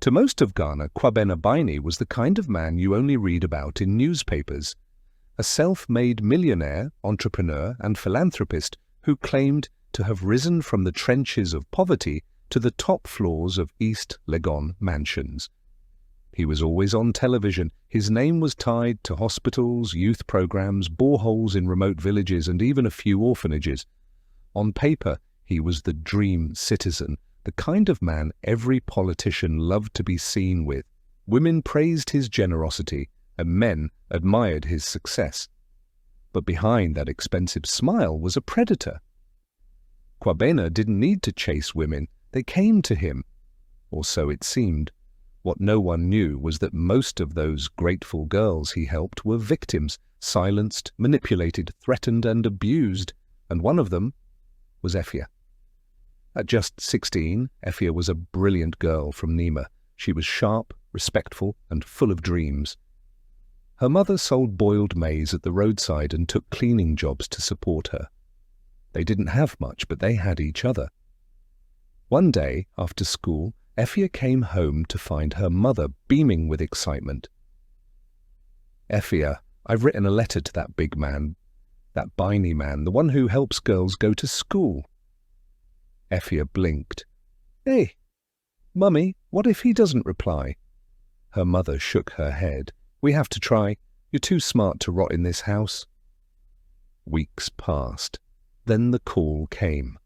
To most of Ghana, Biney was the kind of man you only read about in newspapers. A self-made millionaire, entrepreneur and philanthropist who claimed to have risen from the trenches of poverty to the top floors of East Legon mansions. He was always on television. His name was tied to hospitals, youth programs, boreholes in remote villages, and even a few orphanages. On paper, he was the dream citizen, the kind of man every politician loved to be seen with. Women praised his generosity, and men admired his success. But behind that expensive smile was a predator. Kwabena didn't need to chase women. They came to him. Or so it seemed. What no one knew was that most of those grateful girls he helped were victims, silenced, manipulated, threatened, and abused, and one of them was Effia. At just 16, Effia was a brilliant girl from Nima. She was sharp, respectful, and full of dreams. Her mother sold boiled maize at the roadside and took cleaning jobs to support her. They didn't have much, but they had each other. One day, after school, Effia came home to find her mother beaming with excitement. "Effia, I've written a letter to that big man, that Biney man, the one who helps girls go to school." Effia blinked. "Hey, Mummy, what if he doesn't reply?" Her mother shook her head. "We have to try. You're too smart to rot in this house." Weeks passed. Then the call came.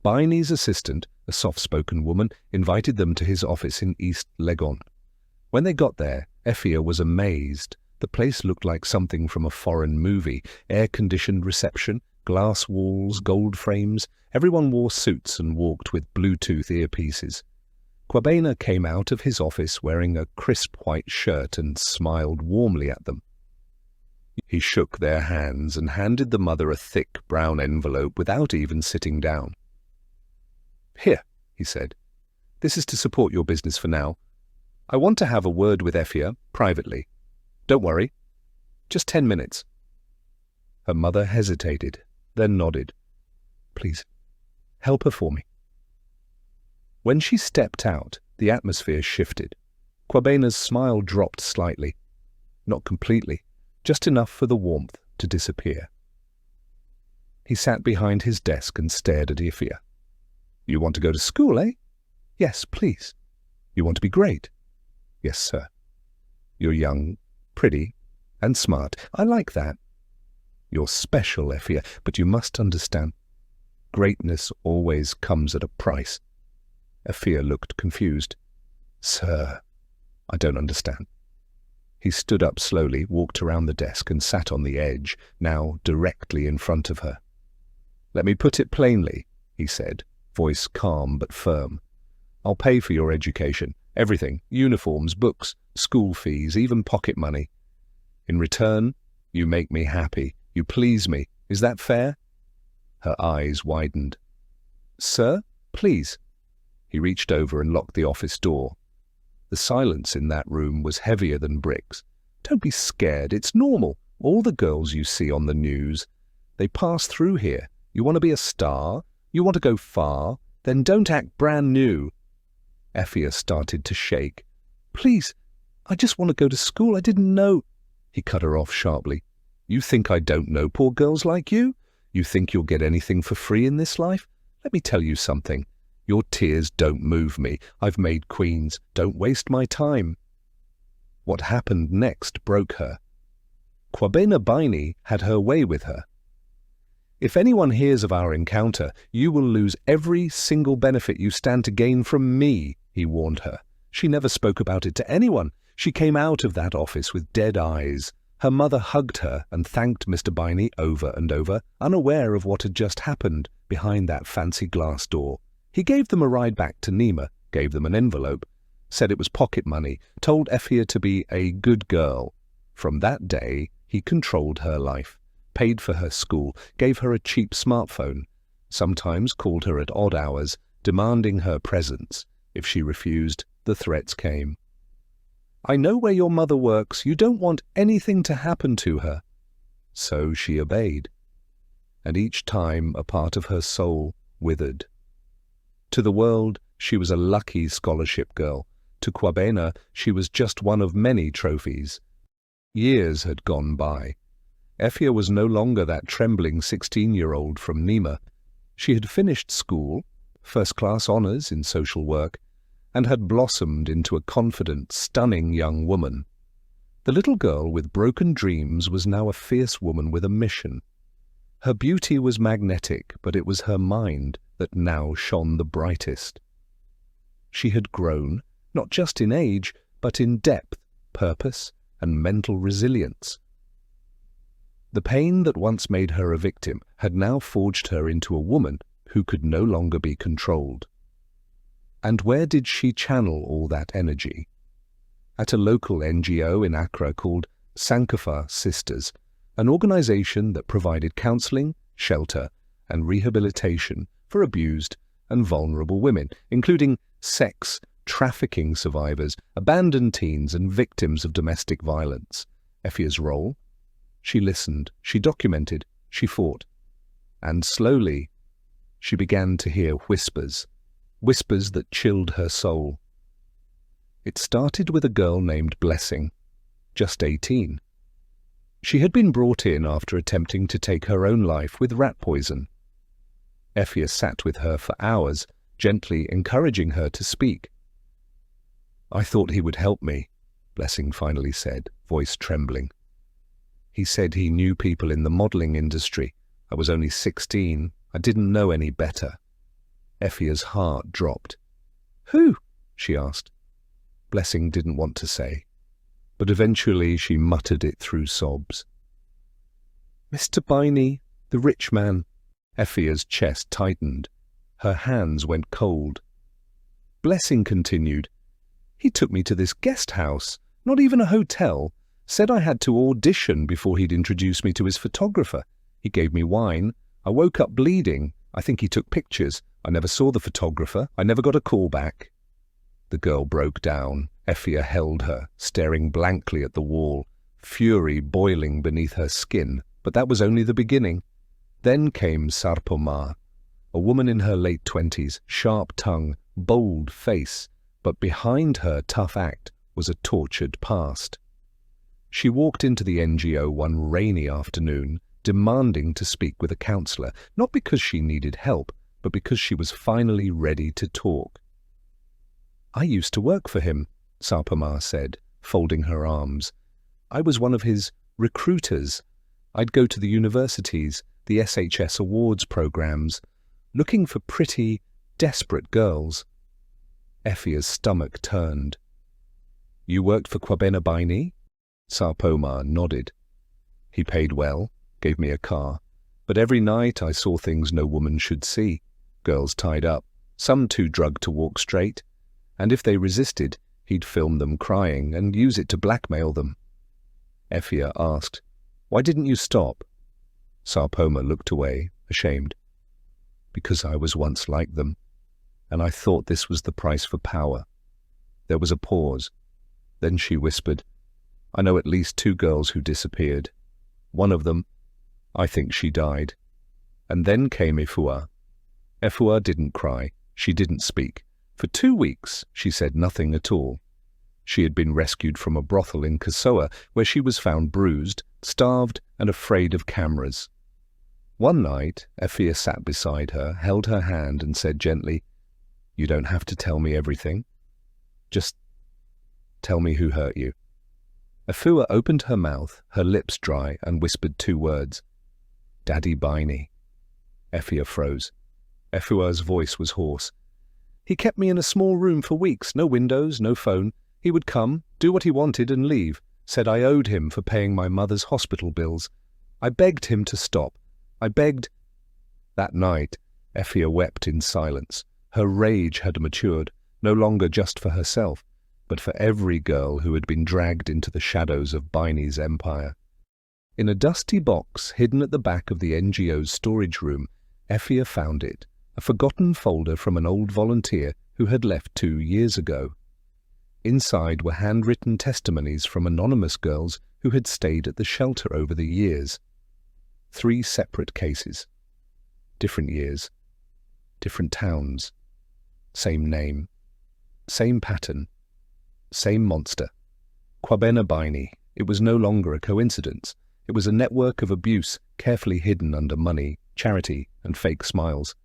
Biney's assistant, a soft-spoken woman, invited them to his office in East Legon. When they got there, Effia was amazed. The place looked like something from a foreign movie. Air-conditioned reception, glass walls, gold frames. Everyone wore suits and walked with Bluetooth earpieces. Kwabena came out of his office wearing a crisp white shirt and smiled warmly at them. He shook their hands and handed the mother a thick brown envelope without even sitting down. "Here," he said. "This is to support your business for now. I want to have a word with Effia privately. Don't worry. Just 10 minutes. Her mother hesitated, then nodded. "Please, help her for me." When she stepped out, the atmosphere shifted. Kwabena's smile dropped slightly. Not completely, just enough for the warmth to disappear. He sat behind his desk and stared at Effia. "You want to go to school, eh?" "Yes, please." "You want to be great?" "Yes, sir." "You're young, pretty, and smart. I like that." "You're special, Effia, but you must understand. Greatness always comes at a price." Effia looked confused. "Sir, I don't understand." He stood up slowly, walked around the desk and sat on the edge, now directly in front of her. "Let me put it plainly," he said, voice calm but firm. "I'll pay for your education, everything, uniforms, books, school fees, even pocket money. In return, you make me happy, you please me. Is that fair?" Her eyes widened. "Sir, please." He reached over and locked the office door. The silence in that room was heavier than bricks. "Don't be scared, it's normal. All the girls you see on the news, they pass through here. You want to be a star? You want to go far? Then don't act brand new." Effia started to shake. "Please, I just want to go to school. I didn't know." He cut her off sharply. "You think I don't know poor girls like you? You think you'll get anything for free in this life? Let me tell you something. Your tears don't move me. I've made queens. Don't waste my time." What happened next broke her. Biney had her way with her. "If anyone hears of our encounter, you will lose every single benefit you stand to gain from me," he warned her. She never spoke about it to anyone. She came out of that office with dead eyes. Her mother hugged her and thanked Mr. Biney over and over, unaware of what had just happened behind that fancy glass door. He gave them a ride back to Nima, gave them an envelope, said it was pocket money, told Effia to be a good girl. From that day, he controlled her life, paid for her school, gave her a cheap smartphone, sometimes called her at odd hours, demanding her presence. If she refused, the threats came. "I know where your mother works. You don't want anything to happen to her." So she obeyed. And each time a part of her soul withered. To the world, she was a lucky scholarship girl. To Kwabena, she was just one of many trophies. Years had gone by. Effia was no longer that trembling 16-year-old from Nima. She had finished school, first-class honours in social work, and had blossomed into a confident, stunning young woman. The little girl with broken dreams was now a fierce woman with a mission. Her beauty was magnetic, but it was her mind that now shone the brightest. She had grown, not just in age, but in depth, purpose, and mental resilience. The pain that once made her a victim had now forged her into a woman who could no longer be controlled. And where did she channel all that energy? At a local NGO in Accra called Sankofa Sisters, an organization that provided counseling, shelter, and rehabilitation for abused and vulnerable women, including sex, trafficking survivors, abandoned teens, and victims of domestic violence. Effia's role? She listened, she documented, she fought. And slowly, she began to hear whispers, whispers that chilled her soul. It started with a girl named Blessing, just 18. She had been brought in after attempting to take her own life with rat poison. Effia sat with her for hours, gently encouraging her to speak. "I thought he would help me," Blessing finally said, voice trembling. "He said he knew people in the modelling industry. I was only 16. I didn't know any better." Effia's heart dropped. "Who?" she asked. Blessing didn't want to say, but eventually she muttered it through sobs. "Mr. Biney, the rich man." Effia's chest tightened. Her hands went cold. Blessing continued. "He took me to this guest house, not even a hotel, said I had to audition before he'd introduce me to his photographer. He gave me wine. I woke up bleeding. I think he took pictures. I never saw the photographer. I never got a call back." The girl broke down. Effia held her, staring blankly at the wall, fury boiling beneath her skin. But that was only the beginning. Then came Sarpoma, a woman in her late 20s, sharp tongue, bold face, but behind her tough act was a tortured past. She walked into the NGO one rainy afternoon, demanding to speak with a counsellor, not because she needed help, but because she was finally ready to talk. "I used to work for him," Sarpoma said, folding her arms. "I was one of his recruiters. I'd go to the universities, the SHS awards programs, looking for pretty, desperate girls." Effia's stomach turned. "You worked for Kwabena Biney?" Sarpoma nodded. "He paid well, gave me a car, but every night I saw things no woman should see. Girls tied up, some too drugged to walk straight, and if they resisted, he'd film them crying and use it to blackmail them." Effia asked, "Why didn't you stop?" Sarpoma looked away, ashamed. "Because I was once like them, and I thought this was the price for power." There was a pause. Then she whispered, "I know at least 2 girls who disappeared. One of them, I think she died." And then came Efua. Efua didn't cry. She didn't speak. For 2 weeks, she said nothing at all. She had been rescued from a brothel in Kasoa, where she was found bruised, starved, and afraid of cameras. One night, Effia sat beside her, held her hand, and said gently, "You don't have to tell me everything. Just tell me who hurt you." Efua opened her mouth, her lips dry, and whispered 2 words. "Daddy Biney." Effia froze. Efua's voice was hoarse. "He kept me in a small room for weeks, no windows, no phone. He would come, do what he wanted, and leave. Said I owed him for paying my mother's hospital bills. I begged him to stop. I begged." That night, Effia wept in silence. Her rage had matured, no longer just for herself, but for every girl who had been dragged into the shadows of Biney's empire. In a dusty box hidden at the back of the NGO's storage room, Effia found it, a forgotten folder from an old volunteer who had left 2 years ago. Inside were handwritten testimonies from anonymous girls who had stayed at the shelter over the years. 3 separate cases. Different years. Different towns. Same name. Same pattern. same monster. Kwabena Biney. It was no longer a coincidence. It was a network of abuse carefully hidden under money, charity, and fake smiles.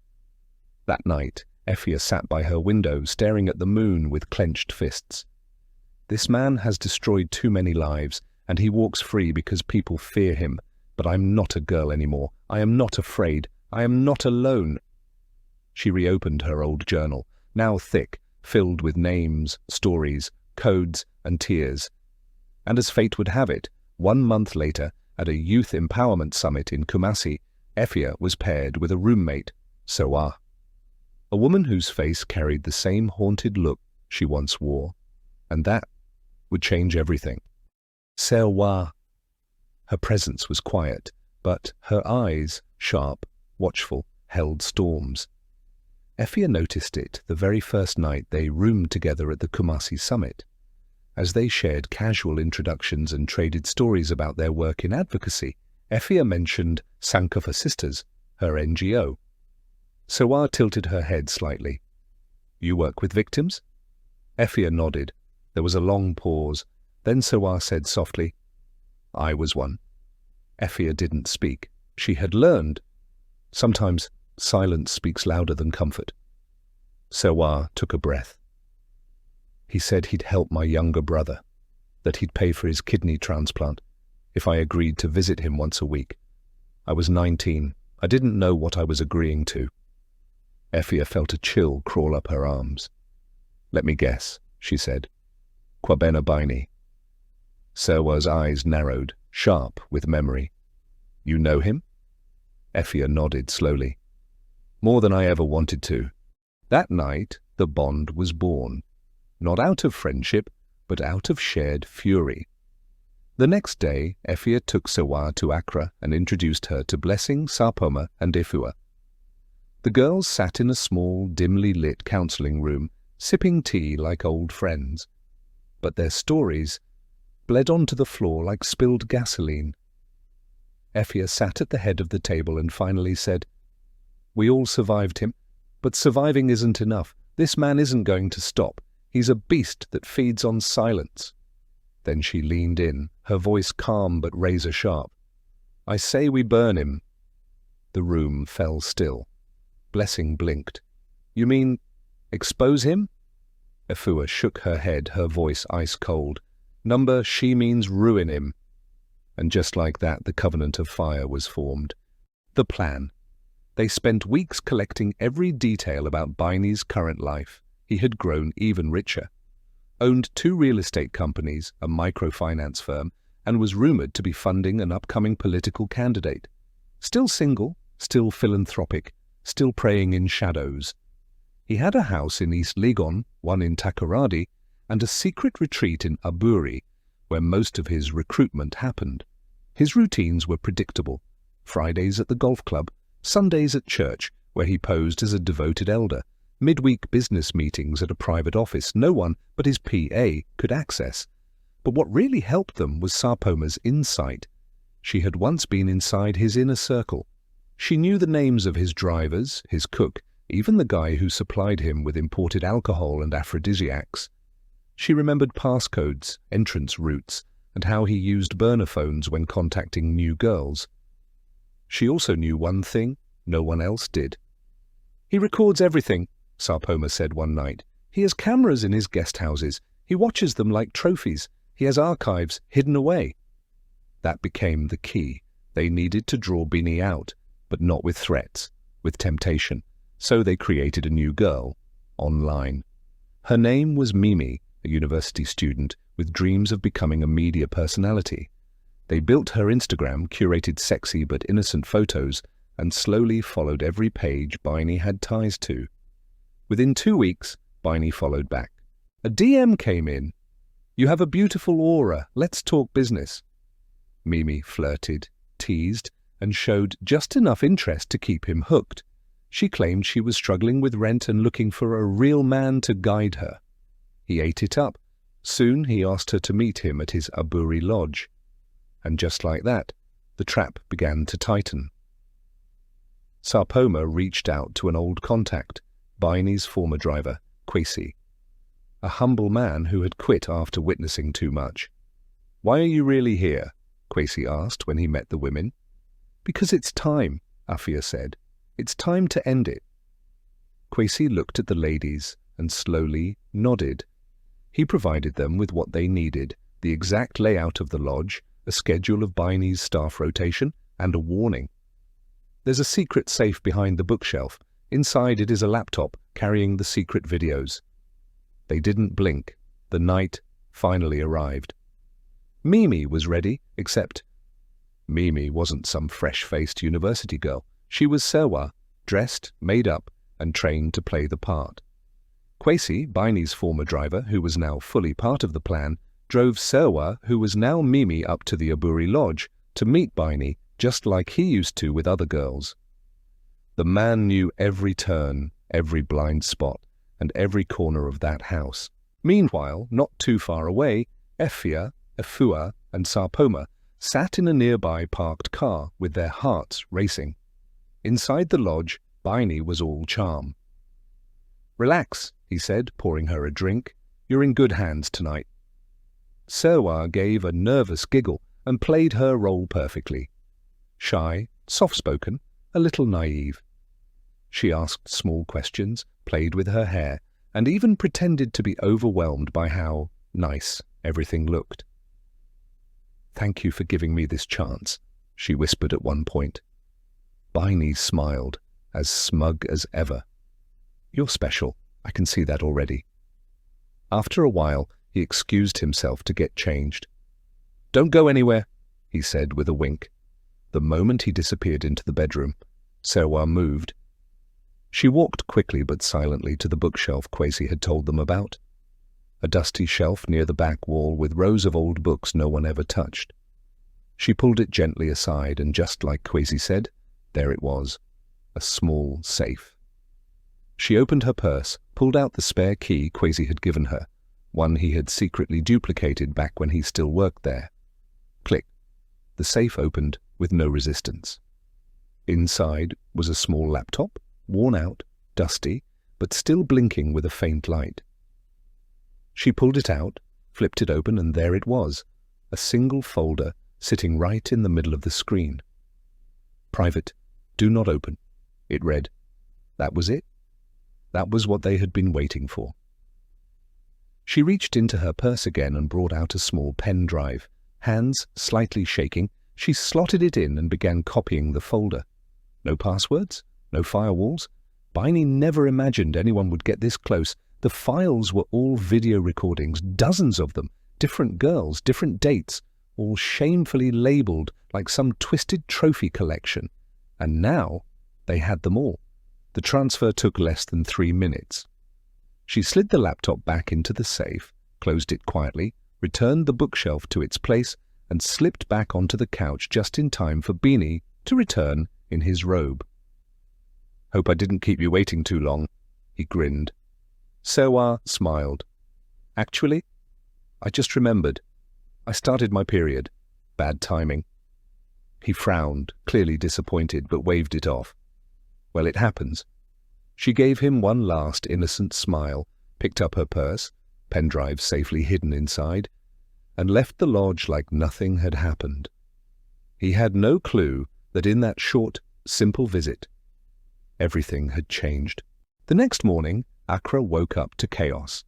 That night, Effia sat by her window staring at the moon with clenched fists. This man has destroyed too many lives, and he walks free because people fear him. But I'm not a girl anymore. I am not afraid. I am not alone. She reopened her old journal, now thick, filled with names, stories, codes, and tears. And as fate would have it, 1 month later, at a youth empowerment summit in Kumasi, Effia was paired with a roommate, Serwaa, a woman whose face carried the same haunted look she once wore, and that would change everything. Serwaa. Her presence was quiet, but her eyes, sharp, watchful, held storms. Effia noticed it the very first night they roomed together at the Kumasi summit. As they shared casual introductions and traded stories about their work in advocacy, Effia mentioned Sankofa Sisters, her NGO. Serwaa tilted her head slightly. "You work with victims?" Effia nodded. There was a long pause. Then Serwaa said softly, "I was one." Effia didn't speak. She had learned. Sometimes silence speaks louder than comfort. Serwaa took a breath. "He said he'd help my younger brother, that he'd pay for his kidney transplant if I agreed to visit him once a week. I was 19. I didn't know what I was agreeing to." Effia felt a chill crawl up her arms. "Let me guess," she said. "Kwabena Biney." Serwaa's eyes narrowed, sharp with memory. "You know him?" Effia nodded slowly. "More than I ever wanted to." That night, the bond was born. Not out of friendship, but out of shared fury. The next day, Effia took Serwaa to Accra and introduced her to Blessing, Sarpoma, and Efua. The girls sat in a small, dimly lit counselling room, sipping tea like old friends. But their stories bled onto the floor like spilled gasoline. Effia sat at the head of the table and finally said, "We all survived him, but surviving isn't enough. This man isn't going to stop. He's a beast that feeds on silence." Then she leaned in, her voice calm but razor-sharp. "I say we burn him." The room fell still. Blessing blinked. "You mean expose him?" Efua shook her head, her voice ice-cold. "Number, she means ruin him." And just like that, the covenant of fire was formed. The plan. They spent weeks collecting every detail about Biney's current life. He had grown even richer, owned 2 real estate companies, a microfinance firm, and was rumored to be funding an upcoming political candidate. Still single, still philanthropic, still praying in shadows. He had a house in East Legon, one in Takoradi, and a secret retreat in Aburi, where most of his recruitment happened. His routines were predictable. Fridays at the golf club, Sundays at church, where he posed as a devoted elder, midweek business meetings at a private office no one but his PA could access. But what really helped them was Sarpoma's insight. She had once been inside his inner circle. She knew the names of his drivers, his cook, even the guy who supplied him with imported alcohol and aphrodisiacs. She remembered passcodes, entrance routes, and how he used burner phones when contacting new girls. She also knew one thing no one else did. "He records everything," Sarpoma said one night. "He has cameras in his guest houses. He watches them like trophies. He has archives hidden away." That became the key. They needed to draw Biney out, but not with threats, with temptation. So they created a new girl, online. Her name was Mimi, a university student with dreams of becoming a media personality. They built her Instagram, curated sexy but innocent photos, and slowly followed every page Biney had ties to. Within 2 weeks, Biney followed back. A DM came in. "You have a beautiful aura. Let's talk business." Mimi flirted, teased, and showed just enough interest to keep him hooked. She claimed she was struggling with rent and looking for a real man to guide her. He ate it up. Soon he asked her to meet him at his Aburi lodge. And just like that, the trap began to tighten. Sarpoma reached out to an old contact, Biney's former driver, Kwesi. a humble man who had quit after witnessing too much. "Why are you really here?" Kwesi asked when he met the women. "Because it's time," Afia said. "It's time to end it." Kwesi looked at the ladies and slowly nodded. He provided them with what they needed, the exact layout of the lodge, a schedule of Biney's staff rotation, and a warning. "There's a secret safe behind the bookshelf. Inside it is a laptop carrying the secret videos." They didn't blink. The night finally arrived. Mimi was ready, except Mimi wasn't some fresh-faced university girl. She was Serwaa, dressed, made up, and trained to play the part. Kwesi, Biney's former driver, who was now fully part of the plan, drove Serwaa, who was now Mimi, up to the Aburi Lodge to meet Biney, just like he used to with other girls. The man knew every turn, every blind spot, and every corner of that house. Meanwhile, not too far away, Effia, Efua, and Sarpoma sat in a nearby parked car with their hearts racing. Inside the lodge, Biney was all charm. "Relax," he said, pouring her a drink. "You're in good hands tonight." Serwaa gave a nervous giggle and played her role perfectly. Shy, soft-spoken, a little naive. She asked small questions, played with her hair, and even pretended to be overwhelmed by how nice everything looked. "Thank you for giving me this chance," she whispered at one point. Biney smiled, as smug as ever. "You're special. I can see that already." After a while, he excused himself to get changed. "Don't go anywhere," he said with a wink. The moment he disappeared into the bedroom, Serwaa moved. She walked quickly but silently to the bookshelf Kwesi had told them about. A dusty shelf near the back wall with rows of old books no one ever touched. She pulled it gently aside, and just like Kwesi said, there it was, a small safe. She opened her purse, pulled out the spare key Kwesi had given her, one he had secretly duplicated back when he still worked there. Click. The safe opened with no resistance. Inside was a small laptop, worn out, dusty, but still blinking with a faint light. She pulled it out, flipped it open, and there it was, a single folder sitting right in the middle of the screen. "Private, do not open," it read. That was it. That was what they had been waiting for. She reached into her purse again and brought out a small pen drive. Hands slightly shaking, she slotted it in and began copying the folder. No passwords, no firewalls. Biney never imagined anyone would get this close. The files were all video recordings, dozens of them, different girls, different dates, all shamefully labeled like some twisted trophy collection. And now they had them all. The transfer took less than 3 minutes. She slid the laptop back into the safe, closed it quietly, returned the bookshelf to its place, and slipped back onto the couch just in time for Biney to return in his robe. "Hope I didn't keep you waiting too long," he grinned. Serwaa smiled. "Actually, I just remembered. I started my period. Bad timing." He frowned, clearly disappointed, but waved it off. "Well, it happens." She gave him one last innocent smile, picked up her purse, pen drive safely hidden inside, and left the lodge like nothing had happened. He had no clue that in that short, simple visit, everything had changed. The next morning, Accra woke up to chaos.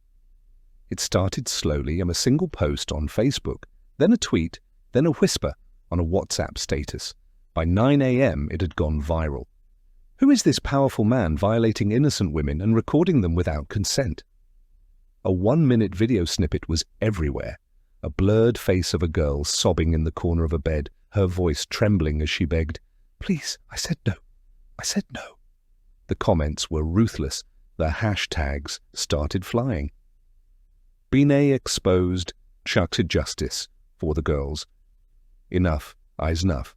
It started slowly on a single post on Facebook, then a tweet, then a whisper on a WhatsApp status. By 9 a.m. it had gone viral. Who is this powerful man violating innocent women and recording them without consent? A 1-minute video snippet was everywhere. A blurred face of a girl sobbing in the corner of a bed, her voice trembling as she begged, "Please, I said no. I said no." The comments were ruthless. The hashtags started flying. Biney exposed, chucked justice for the girls. Enough, eyes enough.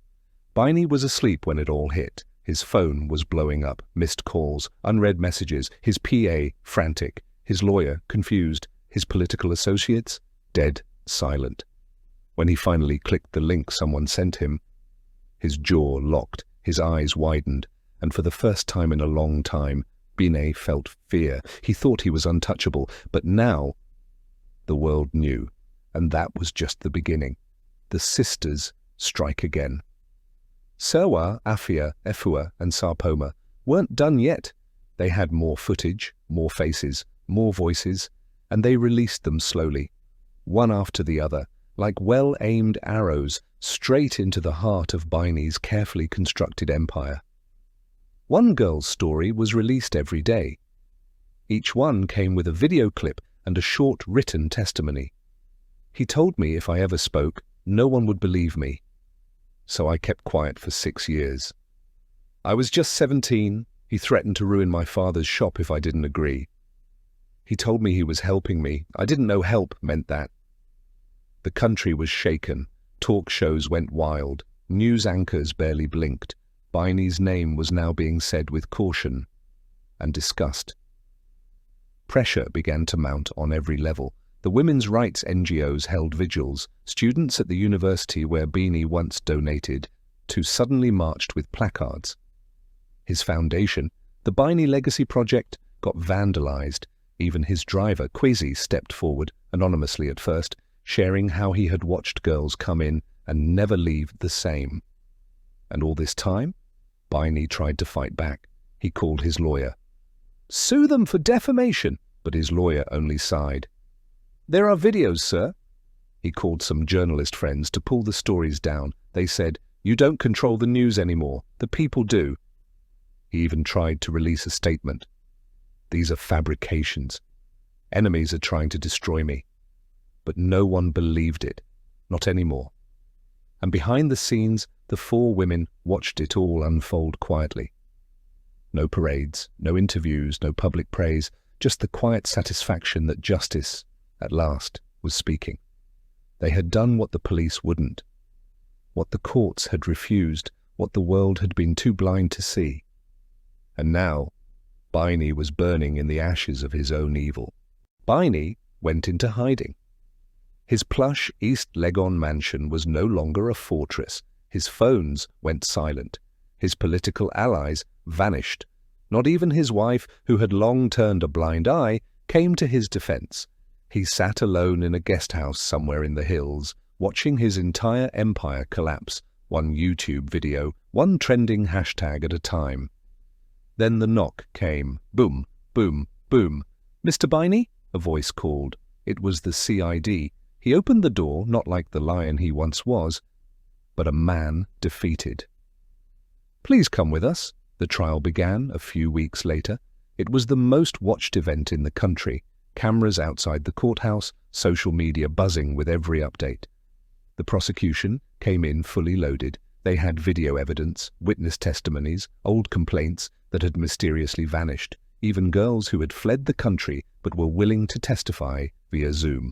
Biney was asleep when it all hit. His phone was blowing up, missed calls, unread messages, his PA frantic, his lawyer confused, his political associates dead silent. When he finally clicked the link someone sent him, his jaw locked, his eyes widened, and for the first time in a long time, Biney felt fear. He thought he was untouchable, but now The world knew, and that was just the beginning. The sisters strike again. Serwaa, Afia, Efua, and Sarpoma weren't done yet. They had more footage, more faces, more voices, and they released them slowly, one after the other, like well-aimed arrows, straight into the heart of Biney's carefully constructed empire. One girl's story was released every day. Each one came with a video clip and a short written testimony. He told me if I ever spoke, no one would believe me. So I kept quiet for 6 years. I was just 17. He threatened to ruin my father's shop if I didn't agree. He told me he was helping me. I didn't know help meant that. The country was shaken. Talk shows went wild. News anchors barely blinked. Biney's name was now being said with caution and disgust. Pressure began to mount on every level. The women's rights NGOs held vigils. Students at the university where Biney once donated to suddenly marched with placards. His foundation, the Biney Legacy Project, got vandalized. Even his driver, Kwesi, stepped forward, anonymously at first, sharing how he had watched girls come in and never leave the same. And all this time, Biney tried to fight back. He called his lawyer. "Sue them for defamation," but his lawyer only sighed. "There are videos, sir." He called some journalist friends to pull the stories down. They said, "You don't control the news anymore. The people do." He even tried to release a statement. "These are fabrications. Enemies are trying to destroy me." But no one believed it. Not anymore. And behind the scenes, the 4 women watched it all unfold quietly. No parades, no interviews, no public praise, just the quiet satisfaction that justice, at last, was speaking. They had done what the police wouldn't, what the courts had refused, what the world had been too blind to see. And now, Biney was burning in the ashes of his own evil. Biney went into hiding. His plush East Legon mansion was no longer a fortress. His phones went silent. His political allies vanished. Not even his wife, who had long turned a blind eye, came to his defense. He sat alone in a guest house somewhere in the hills, watching his entire empire collapse, one YouTube video, one trending hashtag at a time. Then the knock came. Boom, boom, boom. "Mr. Biney?" a voice called. It was the CID. He opened the door, not like the lion he once was, but a man defeated. "Please come with us." The trial began a few weeks later. It was the most watched event in the country. Cameras outside the courthouse, social media buzzing with every update. The prosecution came in fully loaded. They had video evidence, witness testimonies, old complaints that had mysteriously vanished, even girls who had fled the country but were willing to testify via Zoom.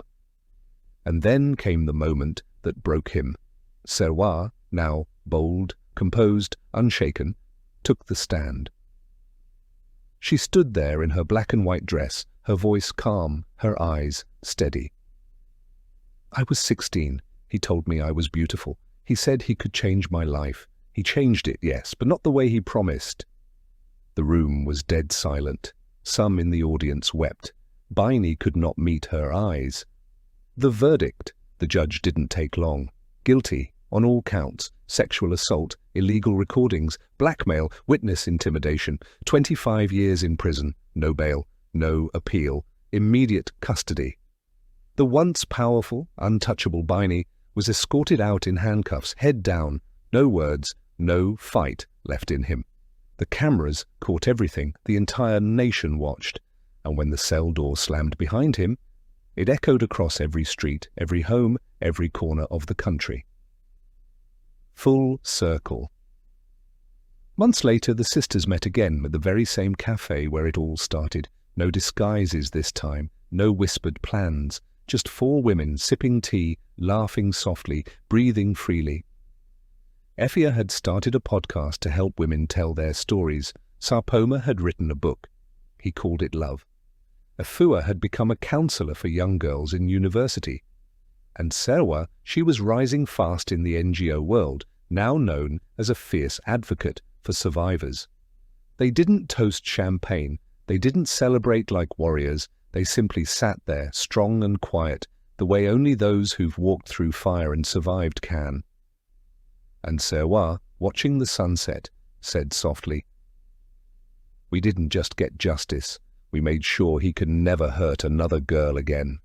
And then came the moment that broke him. Serwaa, now bold, composed, unshaken, took the stand. She stood there in her black and white dress, her voice calm, her eyes steady. "I was 16. He told me I was beautiful. He said he could change my life. He changed it, yes, but not the way he promised." The room was dead silent. Some in the audience wept. Biney could not meet her eyes. The verdict, the judge didn't take long. Guilty on all counts: sexual assault, illegal recordings, blackmail, witness intimidation, 25 years in prison, no bail, no appeal, immediate custody. The once powerful, untouchable Biney was escorted out in handcuffs, head down, no words, no fight left in him. The cameras caught everything, the entire nation watched, and when the cell door slammed behind him, it echoed across every street, every home, every corner of the country. Full circle. Months later, the sisters met again at the very same cafe where it all started. No disguises this time, no whispered plans, just 4 women sipping tea, laughing softly, breathing freely. Effia had started a podcast to help women tell their stories. Sarpoma had written a book. He called it Love. Efua had become a counselor for young girls in university. And Serwaa, she was rising fast in the NGO world, now known as a fierce advocate for survivors. They didn't toast champagne, they didn't celebrate like warriors, They simply sat there, strong and quiet, the way only those who've walked through fire and survived can. And Serwaa, watching the sunset, said softly, "We didn't just get justice, we made sure he could never hurt another girl again."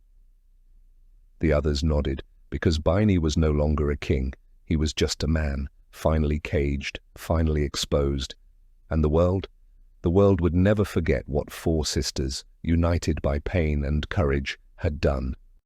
The others nodded, because Biney was no longer a king. He was just a man, finally caged, finally exposed. And the world would never forget what four sisters, united by pain and courage, had done.